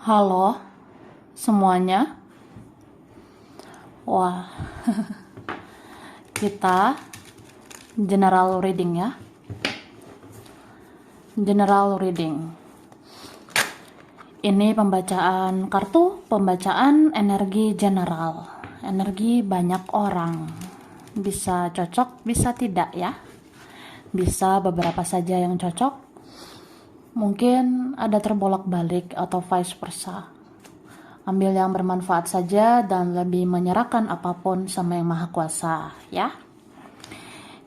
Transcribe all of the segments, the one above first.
Halo semuanya. Wah, kita general reading ya. General reading. Ini pembacaan kartu, pembacaan energi general. Energi banyak orang. Bisa cocok, bisa tidak ya. Bisa beberapa saja yang cocok. Mungkin ada terbolak-balik atau vice versa. Ambil yang bermanfaat saja dan lebih menyerahkan apapun sama Yang Maha Kuasa ya.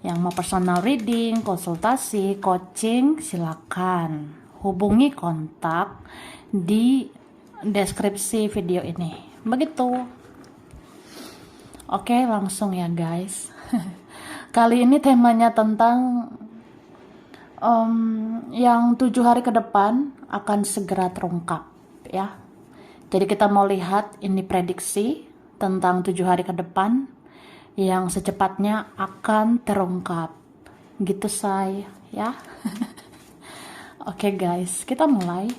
Yang mau personal reading, konsultasi, coaching, silakan hubungi kontak di deskripsi video ini. Begitu. Oke, langsung ya guys. Kali ini temanya tentang yang 7 hari ke depan akan segera terungkap ya. Jadi kita mau lihat ini prediksi tentang 7 hari ke depan yang secepatnya akan terungkap. Gitu say ya. Oke guys, kita mulai.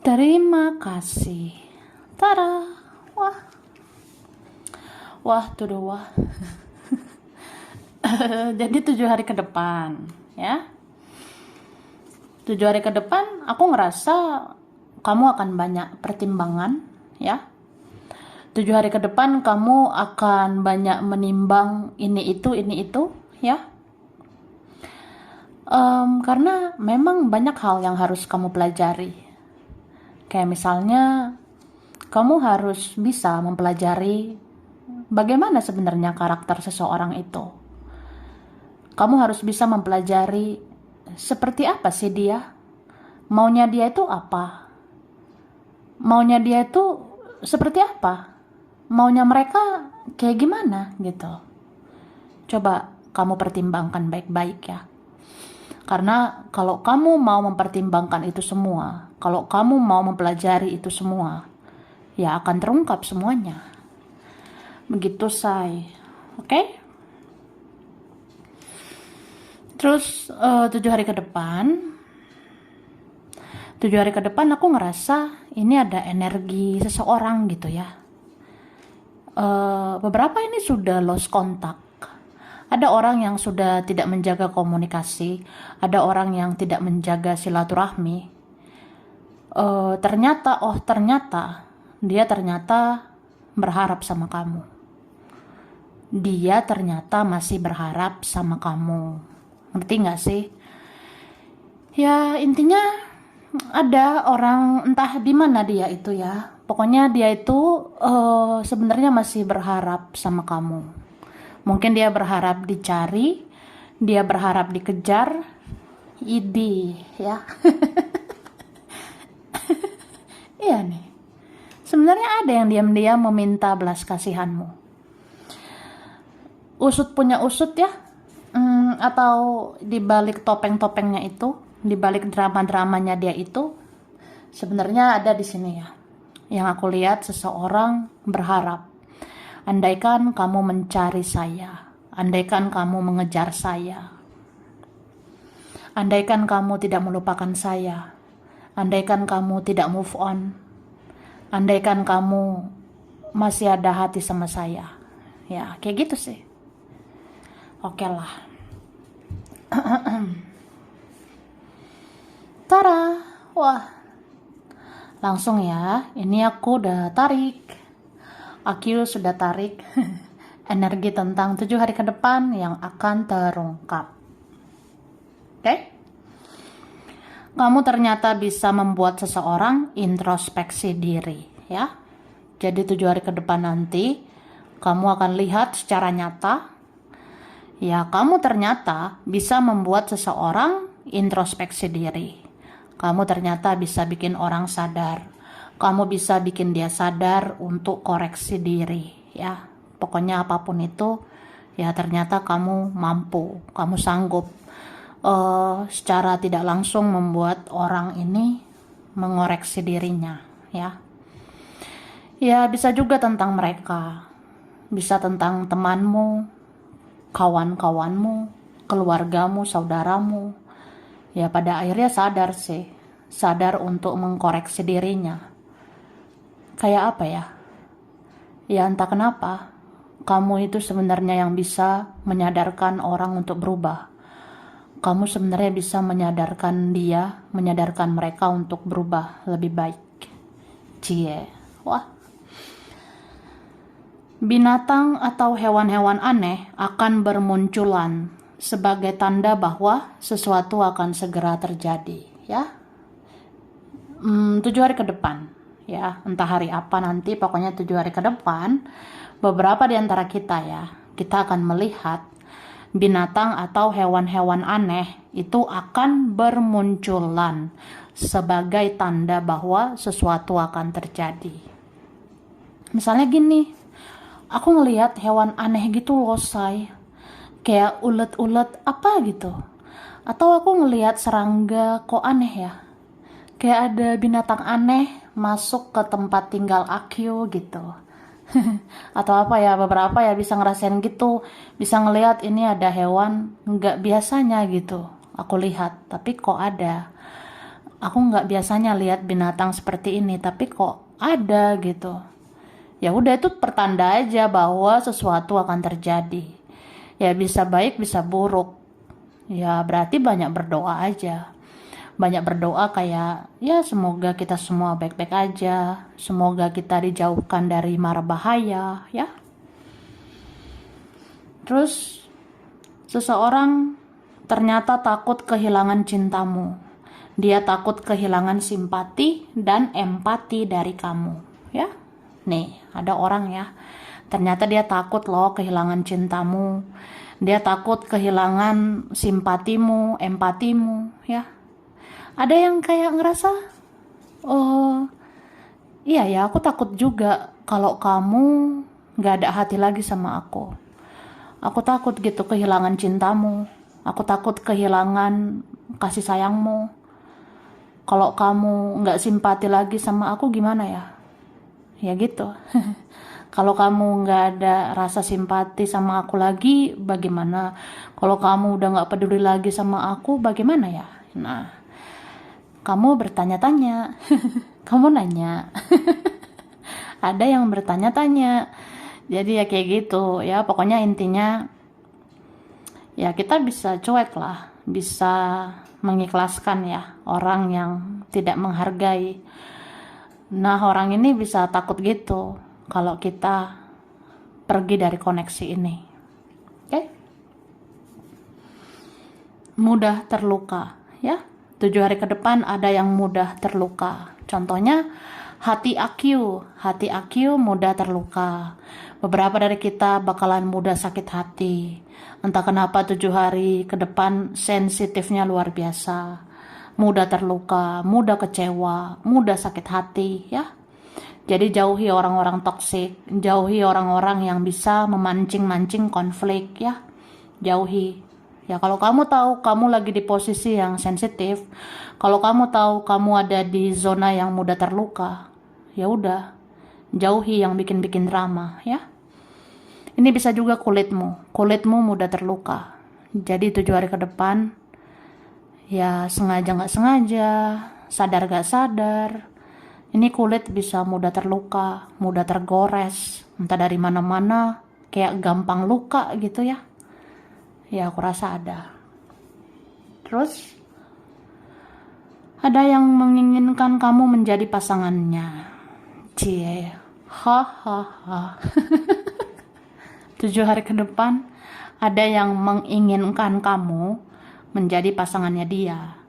Terima kasih. Tada. Wah tuh wah. Jadi 7 hari ke depan ya. 7 hari ke depan aku ngerasa kamu akan banyak pertimbangan ya. 7 hari ke depan kamu akan banyak menimbang ini itu ya. Karena memang banyak hal yang harus kamu pelajari. Kayak misalnya kamu harus bisa mempelajari bagaimana sebenarnya karakter seseorang itu. Kamu harus bisa mempelajari seperti apa sih dia. Maunya dia itu apa? Maunya dia itu seperti apa? Maunya mereka kayak gimana gitu. Coba kamu pertimbangkan baik-baik ya. Karena kalau kamu mau mempertimbangkan itu semua, kalau kamu mau mempelajari itu semua, ya akan terungkap semuanya. Begitu say. Oke? Terus 7 hari ke depan 7 hari ke depan aku ngerasa ini ada energi seseorang gitu ya. Beberapa ini sudah lost kontak. Ada orang yang sudah tidak menjaga komunikasi, ada orang yang tidak menjaga silaturahmi. Ternyata dia ternyata berharap sama kamu. Dia ternyata masih berharap sama kamu. Ngerti gak sih? Ya intinya ada orang entah di mana dia itu ya. Pokoknya dia itu sebenarnya masih berharap sama kamu. Mungkin dia berharap dicari, dia berharap dikejar, ya. Iya nih. Sebenarnya ada yang diam-diam meminta belas kasihanmu. Usut punya usut ya. Atau di balik topeng-topengnya itu, di balik drama-dramanya dia itu, sebenarnya ada di sini ya. Yang aku lihat seseorang berharap, andaikan kamu mencari saya, andaikan kamu mengejar saya, andaikan kamu tidak melupakan saya, andaikan kamu tidak move on, andaikan kamu masih ada hati sama saya. Ya, kayak gitu sih. Oke lah. Tara. Wah. Langsung ya. Ini aku udah tarik. Aku sudah tarik energi tentang 7 hari ke depan yang akan terungkap. Oke? Kamu ternyata bisa membuat seseorang introspeksi diri, ya. Jadi 7 hari ke depan nanti kamu akan lihat secara nyata, ya kamu ternyata bisa membuat seseorang introspeksi diri. Kamu ternyata bisa bikin orang sadar. Kamu bisa bikin dia sadar untuk koreksi diri, ya. Pokoknya apapun itu, ya ternyata kamu mampu, kamu sanggup secara tidak langsung membuat orang ini mengoreksi dirinya, ya. Ya bisa juga tentang mereka, bisa tentang temanmu, kawan-kawanmu, keluargamu, saudaramu, ya pada akhirnya sadar untuk mengkoreksi dirinya. Kayak apa ya? Ya entah kenapa, kamu itu sebenarnya yang bisa menyadarkan orang untuk berubah. Kamu sebenarnya bisa menyadarkan mereka untuk berubah lebih baik. Cie, wah. Binatang atau hewan-hewan aneh akan bermunculan sebagai tanda bahwa sesuatu akan segera terjadi, ya. 7 hari ke depan, ya, entah hari apa nanti, pokoknya 7 hari ke depan, beberapa di antara kita ya, kita akan melihat binatang atau hewan-hewan aneh itu akan bermunculan sebagai tanda bahwa sesuatu akan terjadi. Misalnya gini, aku ngelihat hewan aneh gitu loh, say. Kayak ulet-ulet apa gitu. Atau aku ngelihat serangga, kok aneh ya. Kayak ada binatang aneh masuk ke tempat tinggal aku gitu. Atau apa ya, beberapa ya bisa ngerasain gitu. Bisa ngelihat ini ada hewan nggak biasanya gitu. Aku lihat, tapi kok ada. Aku nggak biasanya lihat binatang seperti ini, tapi kok ada gitu. Ya udah, itu pertanda aja bahwa sesuatu akan terjadi. Ya bisa baik bisa buruk. Ya berarti banyak berdoa aja. Banyak berdoa kayak ya semoga kita semua baik-baik aja. Semoga kita dijauhkan dari mara bahaya ya. Terus seseorang ternyata takut kehilangan cintamu. Dia takut kehilangan simpati dan empati dari kamu ya. Nih, ada orang ya, ternyata dia takut loh kehilangan cintamu. Dia takut kehilangan simpatimu, empatimu, ya. Ada yang kayak ngerasa, oh iya ya, aku takut juga kalau kamu gak ada hati lagi sama aku. Aku takut gitu kehilangan cintamu. Aku takut kehilangan kasih sayangmu. Kalau kamu gak simpati lagi sama aku gimana ya? Ya gitu. Kalau kamu nggak ada rasa simpati sama aku lagi, bagaimana? Kalau kamu udah nggak peduli lagi sama aku, bagaimana ya? Nah, kamu bertanya-tanya, kamu nanya. Ada yang bertanya-tanya. Jadi ya kayak gitu ya. Pokoknya intinya ya kita bisa cuek lah, bisa mengikhlaskan ya orang yang tidak menghargai. Nah, orang ini bisa takut gitu kalau kita pergi dari koneksi ini. Oke? Mudah terluka, ya. 7 hari ke depan ada yang mudah terluka. Contohnya, hati aku mudah terluka. Beberapa dari kita bakalan mudah sakit hati. Entah kenapa 7 hari ke depan sensitifnya luar biasa. Mudah terluka, mudah kecewa, mudah sakit hati ya. Jadi jauhi orang-orang toksik, jauhi orang-orang yang bisa memancing-mancing konflik ya. Jauhi. Ya kalau kamu tahu kamu lagi di posisi yang sensitif, kalau kamu tahu kamu ada di zona yang mudah terluka, ya udah, jauhi yang bikin-bikin drama ya. Ini bisa juga kulitmu mudah terluka. Jadi 7 hari ke depan ya sengaja gak sengaja, sadar gak sadar, ini kulit bisa mudah terluka, mudah tergores, entah dari mana-mana, kayak gampang luka gitu ya. Ya aku rasa ada. Terus ada yang menginginkan kamu menjadi pasangannya. Cie, hahaha. 7 hari ke depan ada yang menginginkan kamu menjadi pasangannya dia.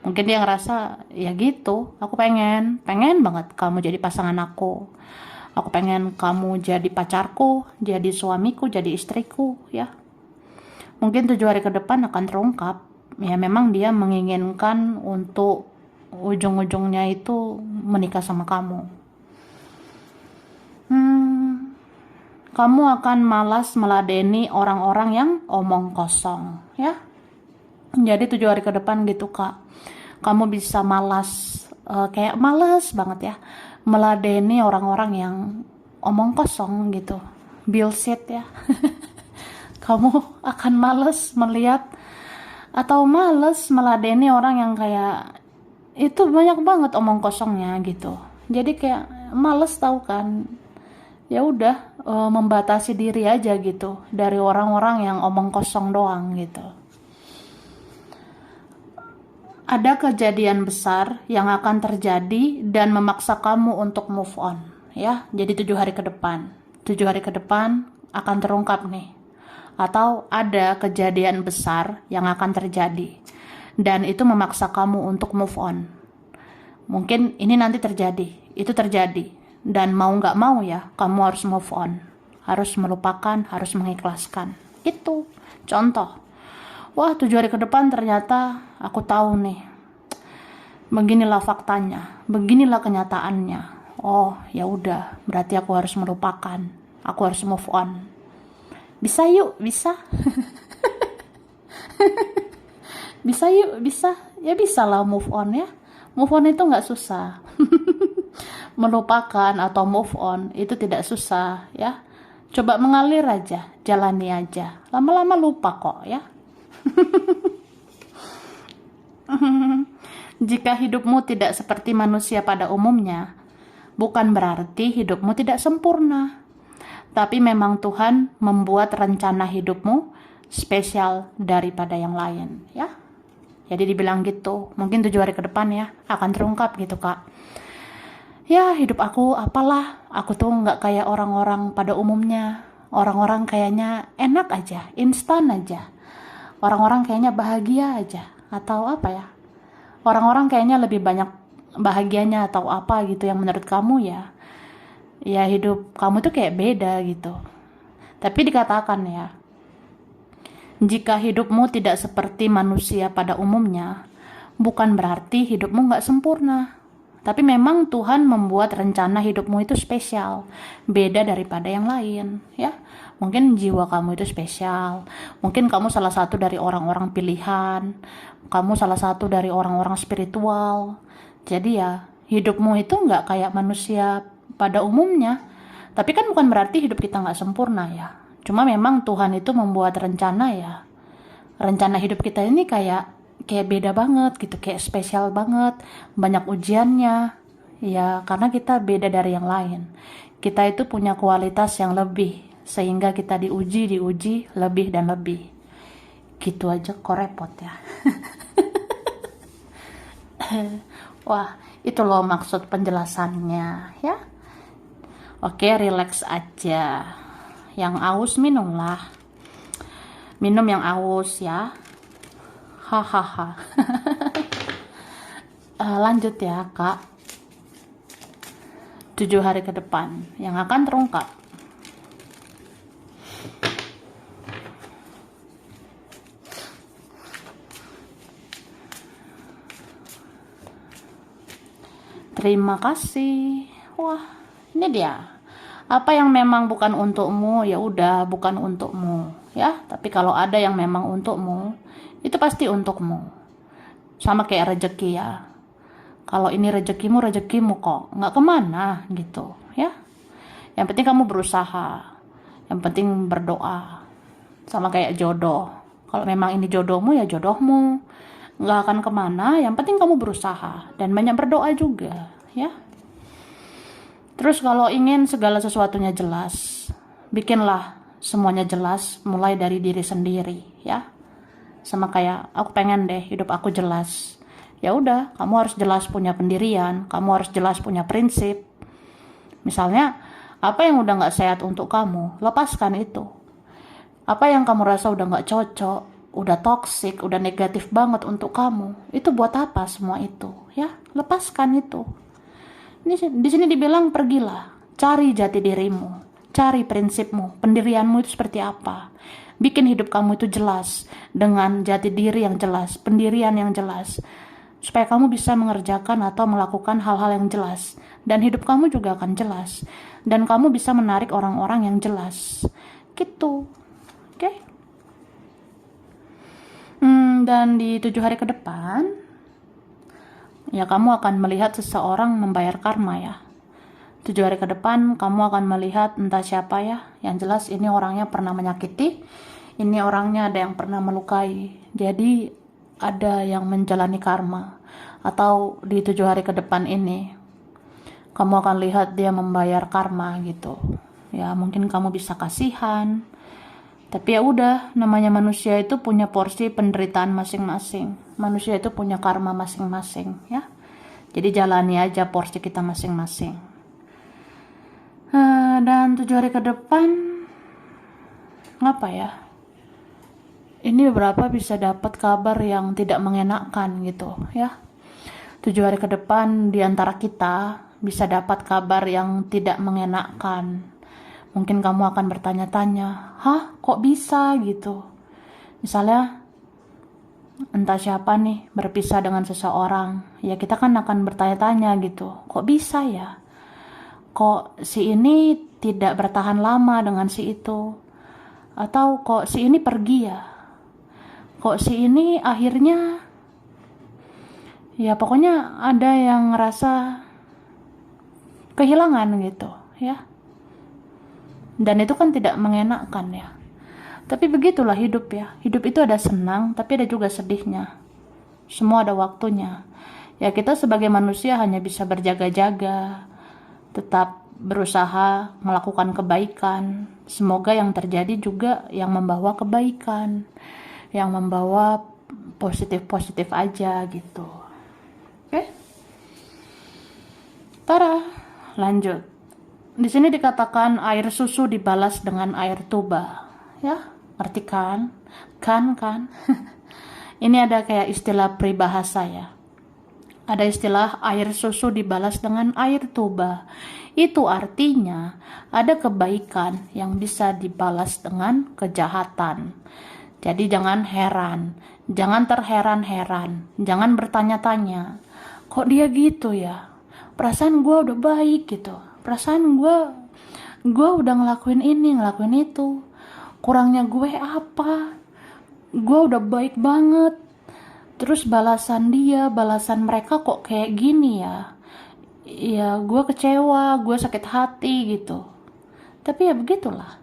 Mungkin dia ngerasa ya gitu, aku pengen banget kamu jadi pasangan aku. Aku pengen kamu jadi pacarku, jadi suamiku, jadi istriku ya. Mungkin 7 hari ke depan akan terungkap. Ya memang dia menginginkan untuk ujung-ujungnya itu menikah sama kamu. Kamu akan malas meladeni orang-orang yang omong kosong ya. Jadi 7 hari ke depan gitu kak, kamu bisa malas, kayak malas banget ya meladeni orang-orang yang omong kosong gitu, bullshit ya. kamu akan males melihat atau males meladeni orang yang kayak itu banyak banget omong kosongnya gitu. Jadi kayak males tahu kan. Ya udah membatasi diri aja gitu dari orang-orang yang omong kosong doang gitu. Ada kejadian besar yang akan terjadi dan memaksa kamu untuk move on, ya. Jadi 7 hari ke depan. 7 hari ke depan akan terungkap nih. Atau ada kejadian besar yang akan terjadi dan itu memaksa kamu untuk move on. Mungkin ini nanti terjadi, itu terjadi. Dan mau nggak mau ya, kamu harus move on. Harus melupakan, harus mengikhlaskan. Itu contoh. Wah, 7 hari ke depan ternyata aku tahu nih. Beginilah faktanya, beginilah kenyataannya. Oh, ya udah, berarti aku harus melupakan. Aku harus move on. Bisa yuk, bisa. Bisa yuk, bisa. Ya bisa lah move on ya. Move on itu nggak susah. Melupakan atau move on itu tidak susah ya. Coba mengalir aja, jalani aja. Lama-lama lupa kok ya. Jika hidupmu tidak seperti manusia pada umumnya, bukan berarti hidupmu tidak sempurna. Tapi memang Tuhan membuat rencana hidupmu spesial daripada yang lain, ya. Jadi dibilang gitu, mungkin 7 hari ke depan ya, akan terungkap gitu, Kak. Ya, hidup aku apalah, aku tuh nggak kayak orang-orang pada umumnya. Orang-orang kayaknya enak aja, instan aja. Orang-orang kayaknya bahagia aja, atau apa ya. Orang-orang kayaknya lebih banyak bahagianya atau apa gitu yang menurut kamu ya. Ya hidup kamu tuh kayak beda gitu. Tapi dikatakan ya, jika hidupmu tidak seperti manusia pada umumnya, bukan berarti hidupmu nggak sempurna. Tapi memang Tuhan membuat rencana hidupmu itu spesial, beda daripada yang lain, ya. Mungkin jiwa kamu itu spesial, mungkin kamu salah satu dari orang-orang pilihan, kamu salah satu dari orang-orang spiritual. Jadi ya, hidupmu itu nggak kayak manusia pada umumnya. Tapi kan bukan berarti hidup kita nggak sempurna ya. Cuma memang Tuhan itu membuat rencana ya. Rencana hidup kita ini kayak beda banget gitu, kayak spesial banget, banyak ujiannya ya, karena kita beda dari yang lain. Kita itu punya kualitas yang lebih, sehingga kita diuji lebih dan lebih. Gitu aja kok repot ya. Wah, itu loh maksud penjelasannya ya. Oke, relax aja. Yang aus minumlah, minum yang aus ya. Hahaha. Lanjut ya Kak. 7 hari ke depan yang akan terungkap. Terima kasih. Wah, ini dia. Apa yang memang bukan untukmu, ya udah bukan untukmu ya. Tapi kalau ada yang memang untukmu, itu pasti untukmu. Sama kayak rezeki ya. Kalau ini rezekimu kok, nggak kemana gitu ya. Yang penting kamu berusaha, yang penting berdoa. Sama kayak jodoh. Kalau memang ini jodohmu ya jodohmu, nggak akan kemana. Yang penting kamu berusaha dan banyak berdoa juga ya. Terus kalau ingin segala sesuatunya jelas, bikinlah semuanya jelas mulai dari diri sendiri ya. Sama kayak aku pengen deh hidup aku jelas. Ya udah, kamu harus jelas punya pendirian, kamu harus jelas punya prinsip. Misalnya, apa yang udah nggak sehat untuk kamu, lepaskan itu. Apa yang kamu rasa udah nggak cocok, udah toksik, udah negatif banget untuk kamu, itu buat apa semua itu? Ya, lepaskan itu. Di sini dibilang pergilah, cari jati dirimu, cari prinsipmu, pendirianmu itu seperti apa. Bikin hidup kamu itu jelas dengan jati diri yang jelas, pendirian yang jelas, supaya kamu bisa mengerjakan atau melakukan hal-hal yang jelas, dan hidup kamu juga akan jelas, dan kamu bisa menarik orang-orang yang jelas gitu. Oke? Dan di 7 hari ke depan ya kamu akan melihat seseorang membayar karma ya. 7 hari ke depan kamu akan melihat entah siapa ya. Yang jelas ini orangnya pernah menyakiti, Ini orangnya ada yang pernah melukai, jadi ada yang menjalani karma. Atau di 7 hari ke depan ini kamu akan lihat dia membayar karma gitu. Ya mungkin kamu bisa kasihan, tapi ya udah, namanya manusia itu punya porsi penderitaan masing-masing. Manusia itu punya karma masing-masing ya. Jadi jalani aja porsi kita masing-masing. Dan 7 hari ke depan ngapa ya? Ini beberapa bisa dapat kabar yang tidak mengenakan gitu ya. 7 hari ke depan di antara kita bisa dapat kabar yang tidak mengenakan. Mungkin kamu akan bertanya-tanya, hah kok bisa gitu. Misalnya entah siapa nih berpisah dengan seseorang, ya kita kan akan bertanya-tanya gitu, kok bisa ya? Kok si ini tidak bertahan lama dengan si itu? Atau kok si ini pergi ya? Kok si ini akhirnya, ya pokoknya ada yang ngerasa kehilangan gitu ya. Dan itu kan tidak mengenakan ya. Tapi begitulah hidup ya. Hidup itu ada senang, tapi ada juga sedihnya. Semua ada waktunya. Ya kita sebagai manusia hanya bisa berjaga-jaga, tetap berusaha melakukan kebaikan. Semoga yang terjadi juga yang membawa kebaikan, yang membawa positif-positif aja gitu. Oke? Tara, lanjut. Di sini dikatakan air susu dibalas dengan air tuba. Ya, ngerti kan? Kan. Ini ada kayak istilah peribahasa ya. Ada istilah air susu dibalas dengan air tuba. Itu artinya ada kebaikan yang bisa dibalas dengan kejahatan. Jadi jangan heran, jangan terheran-heran, jangan bertanya-tanya, kok dia gitu ya? Perasaan gue udah baik gitu. Perasaan gue udah ngelakuin ini, ngelakuin itu. Kurangnya gue apa? Gue udah baik banget. Terus balasan mereka kok kayak gini ya? Ya gue kecewa, gue sakit hati gitu. Tapi ya begitulah.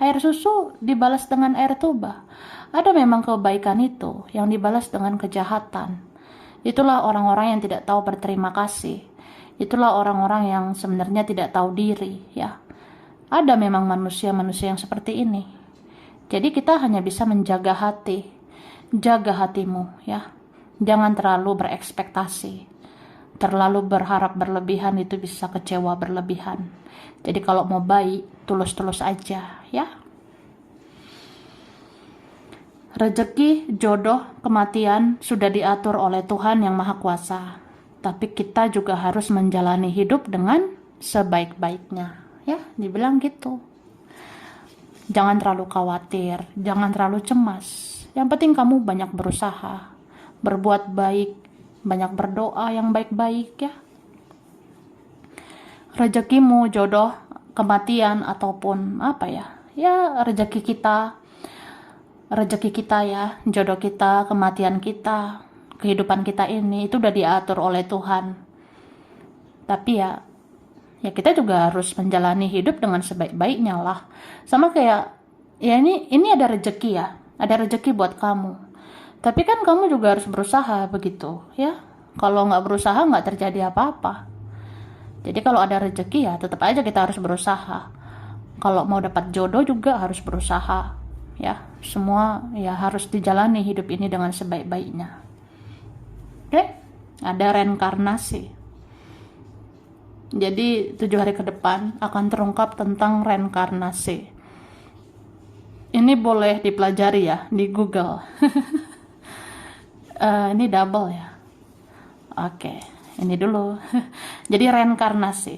Air susu dibalas dengan air tuba. Ada memang kebaikan itu yang dibalas dengan kejahatan. Itulah orang-orang yang tidak tahu berterima kasih. Itulah orang-orang yang sebenarnya tidak tahu diri ya. Ada memang manusia-manusia yang seperti ini. Jadi kita hanya bisa menjaga hati. Jaga hatimu ya. Jangan terlalu berekspektasi. Terlalu berharap berlebihan itu bisa kecewa berlebihan. Jadi kalau mau baik, tulus-tulus aja ya. Rezeki, jodoh, kematian sudah diatur oleh Tuhan yang Maha Kuasa. Tapi kita juga harus menjalani hidup dengan sebaik-baiknya. Ya, dibilang gitu. Jangan terlalu khawatir, jangan terlalu cemas. Yang penting kamu banyak berusaha, berbuat baik, banyak berdoa yang baik-baik ya. Rezekimu, jodoh, kematian ataupun apa ya? Ya, rezeki kita ya, jodoh kita, kematian kita, kehidupan kita ini itu udah diatur oleh Tuhan. Tapi ya kita juga harus menjalani hidup dengan sebaik-baiknya lah. Sama kayak ya ini ada rezeki ya, ada rezeki buat kamu. Tapi kan kamu juga harus berusaha begitu ya. Kalau nggak berusaha nggak terjadi apa-apa. Jadi kalau ada rezeki ya tetap aja kita harus berusaha. Kalau mau dapat jodoh juga harus berusaha ya. Semua ya harus dijalani hidup ini dengan sebaik-baiknya. Oke, ada reinkarnasi. Jadi 7 hari ke depan akan terungkap tentang reinkarnasi. Ini boleh dipelajari ya di Google. Ini double ya. Oke, ini dulu. Jadi reinkarnasi.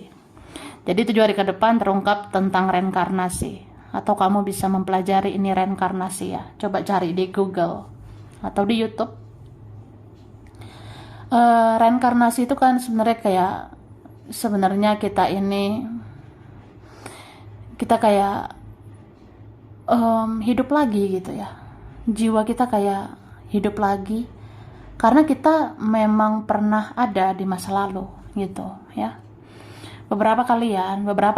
Jadi 7 hari ke depan terungkap tentang reinkarnasi. Atau kamu bisa mempelajari ini reinkarnasi ya. Coba cari di Google atau di YouTube. Reinkarnasi itu kan sebenarnya kita kayak hidup lagi gitu ya. Jiwa kita kayak hidup lagi karena kita memang pernah ada di masa lalu gitu ya. Beberapa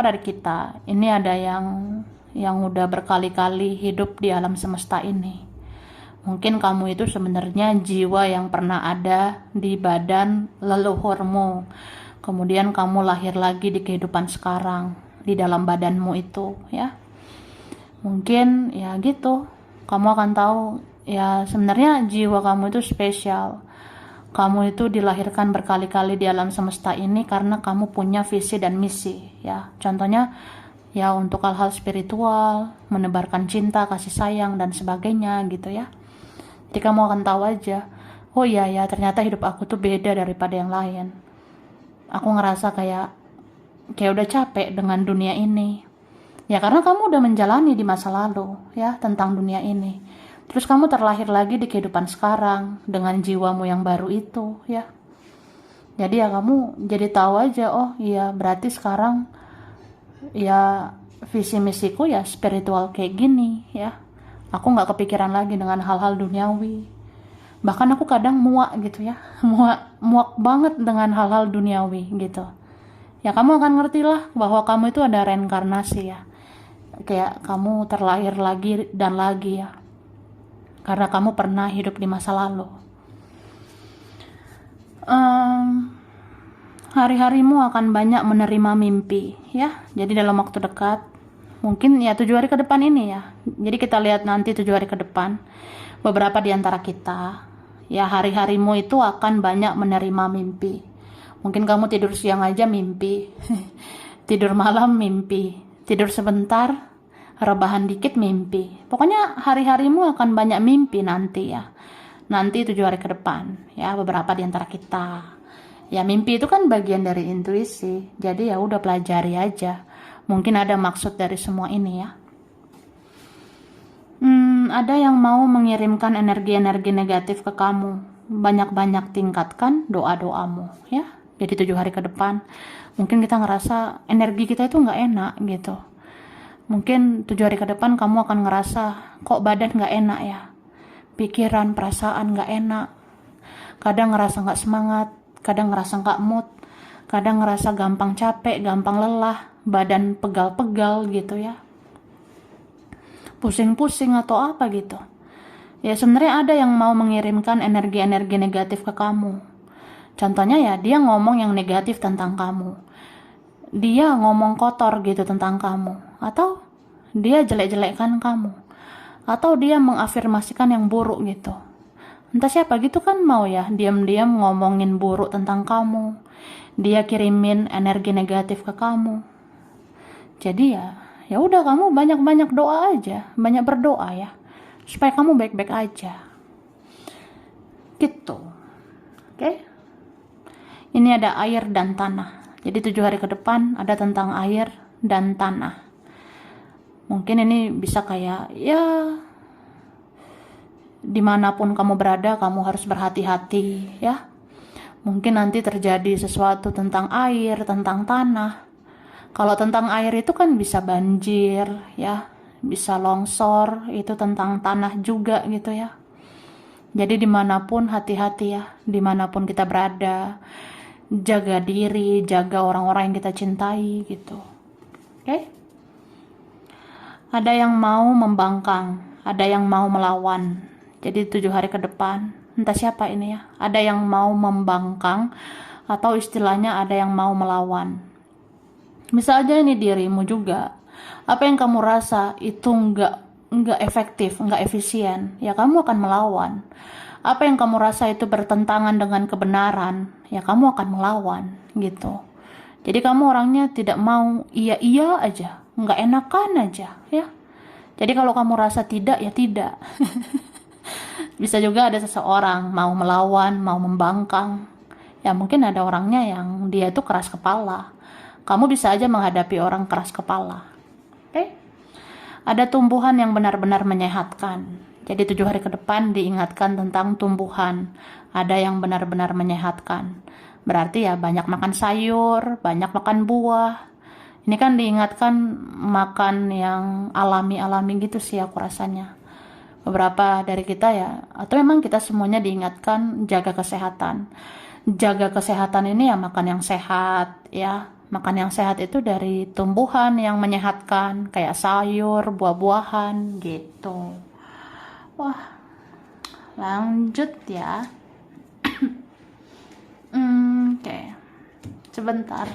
dari kita ini ada yang yang udah berkali-kali hidup di alam semesta ini. Mungkin kamu itu sebenarnya jiwa yang pernah ada di badan leluhurmu. Kemudian kamu lahir lagi di kehidupan sekarang, di dalam badanmu itu, ya. Mungkin ya gitu. Kamu akan tahu ya sebenarnya jiwa kamu itu spesial. Kamu itu dilahirkan berkali-kali di alam semesta ini karena kamu punya visi dan misi, ya. Contohnya ya untuk hal-hal spiritual, menebarkan cinta, kasih sayang dan sebagainya gitu ya. Jadi kamu akan tahu aja, oh iya ya ternyata hidup aku tuh beda daripada yang lain. Aku ngerasa kayak udah capek dengan dunia ini. Ya karena kamu udah menjalani di masa lalu ya tentang dunia ini. Terus kamu terlahir lagi di kehidupan sekarang dengan jiwamu yang baru itu ya. Jadi ya kamu jadi tahu aja, oh iya berarti sekarang ya visi misiku ya spiritual kayak gini ya. Aku gak kepikiran lagi dengan hal-hal duniawi. Bahkan aku kadang muak gitu ya. Muak banget dengan hal-hal duniawi gitu. Ya kamu akan ngerti lah bahwa kamu itu ada reinkarnasi ya. Kayak kamu terlahir lagi dan lagi ya. Karena kamu pernah hidup di masa lalu. Hari-harimu akan banyak menerima mimpi ya. Jadi dalam waktu dekat, mungkin ya 7 hari ke depan ini ya. Jadi kita lihat nanti 7 hari ke depan, beberapa di antara kita ya hari-harimu itu akan banyak menerima mimpi. Mungkin kamu tidur siang aja mimpi, tidur malam mimpi, tidur sebentar rebahan dikit mimpi. Pokoknya hari-harimu akan banyak mimpi nanti ya. Nanti 7 hari ke depan ya, beberapa di antara kita. Ya mimpi itu kan bagian dari intuisi. Jadi ya udah pelajari aja. Mungkin ada maksud dari semua ini ya. Ada yang mau mengirimkan energi-energi negatif ke kamu. Banyak-banyak tingkatkan doa-doamu ya. Jadi 7 hari ke depan mungkin kita ngerasa energi kita itu nggak enak gitu. Mungkin 7 hari ke depan kamu akan ngerasa kok badan gak enak ya. Pikiran, perasaan gak enak. Kadang ngerasa gak semangat, kadang ngerasa gak mood, kadang ngerasa gampang capek, gampang lelah, badan pegal-pegal gitu ya. Pusing-pusing atau apa gitu. Ya sebenarnya ada yang mau mengirimkan energi-energi negatif ke kamu. Contohnya ya dia ngomong yang negatif tentang kamu. Dia ngomong kotor gitu tentang kamu, atau dia jelek-jelekkan kamu, atau dia mengafirmasikan yang buruk gitu. Entah siapa gitu kan mau ya diam-diam ngomongin buruk tentang kamu, dia kirimin energi negatif ke kamu. Jadi ya udah kamu banyak-banyak doa aja, banyak berdoa ya, supaya kamu baik-baik aja. Gitu. Oke? Ini ada air dan tanah. Jadi 7 hari ke depan ada tentang air dan tanah. Mungkin ini bisa kayak ya dimanapun kamu berada kamu harus berhati-hati ya. Mungkin nanti terjadi sesuatu tentang air, tentang tanah. Kalau tentang air itu kan bisa banjir ya, bisa longsor, itu tentang tanah juga gitu ya. Jadi dimanapun hati-hati ya, dimanapun kita berada. Jaga diri, jaga orang-orang yang kita cintai gitu. Oke? Ada yang mau membangkang, ada yang mau melawan. Jadi 7 hari ke depan, entah siapa ini ya, ada yang mau membangkang atau istilahnya ada yang mau melawan. Bisa aja ini dirimu juga. Apa yang kamu rasa itu nggak efektif, nggak efisien, ya kamu akan melawan. Apa yang kamu rasa itu bertentangan dengan kebenaran, ya kamu akan melawan gitu. Jadi kamu orangnya tidak mau iya aja, nggak enakan aja ya. Jadi kalau kamu rasa tidak ya tidak. Bisa juga ada seseorang mau melawan, mau membangkang. Ya mungkin ada orangnya yang dia tuh keras kepala. Kamu bisa aja menghadapi orang keras kepala. Oke? Ada tumbuhan yang benar-benar menyehatkan. Jadi 7 hari ke depan diingatkan tentang tumbuhan. Ada yang benar-benar menyehatkan. Berarti ya banyak makan sayur, banyak makan buah. Ini kan diingatkan makan yang alami-alami gitu sih aku rasanya. Beberapa dari kita ya, atau memang kita semuanya diingatkan jaga kesehatan. Jaga kesehatan ini ya makan yang sehat ya. Makan yang sehat itu dari tumbuhan yang menyehatkan, kayak sayur, buah-buahan, gitu. Wah, lanjut ya. Oke, sebentar.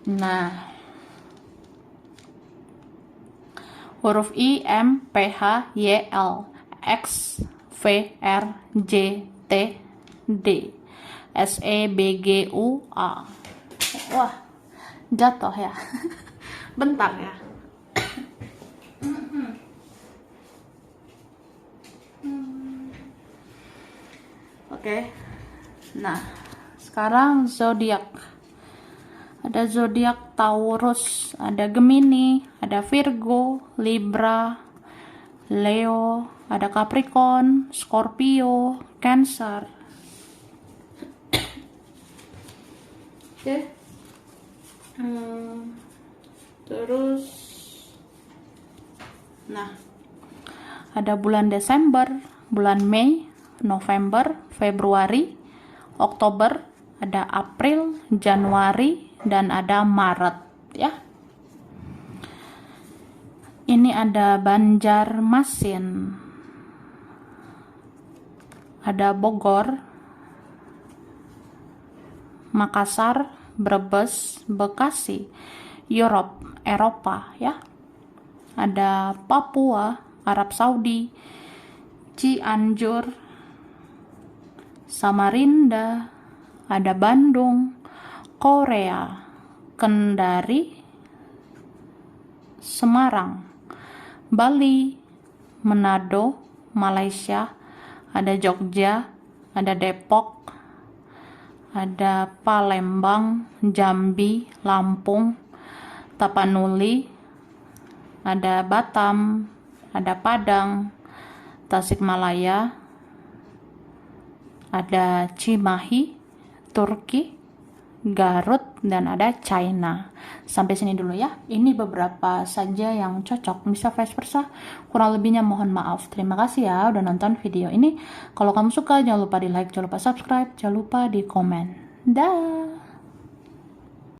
Nah, huruf I, M, P, H, Y, L, X, V, R, J, T, D, S, E, B, G, U, A. Wah, jatuh ya. Bentar ya. Oke. Nah, sekarang zodiak. Ada zodiak Taurus, ada Gemini, ada Virgo, Libra, Leo, ada Capricorn, Scorpio, Cancer. Oke. Terus, nah, ada bulan Desember, bulan Mei, November, Februari, Oktober, ada April, Januari, dan ada Maret ya. Ini ada Banjarmasin, ada Bogor, Makassar, Brebes, Bekasi, Eropa ya. Ada Papua, Arab Saudi, Cianjur, Samarinda, ada Bandung, Korea, Kendari, Semarang, Bali, Manado, Malaysia, ada Jogja, ada Depok, ada Palembang, Jambi, Lampung, Tapanuli, ada Batam, ada Padang, Tasikmalaya, ada Cimahi, Turki, Garut, dan ada China. Sampai sini dulu ya. Ini beberapa saja yang cocok, bisa vice versa. Kurang lebihnya mohon maaf. Terima kasih ya udah nonton video ini. Kalau kamu suka jangan lupa di like, jangan lupa subscribe, jangan lupa di komen. Dah.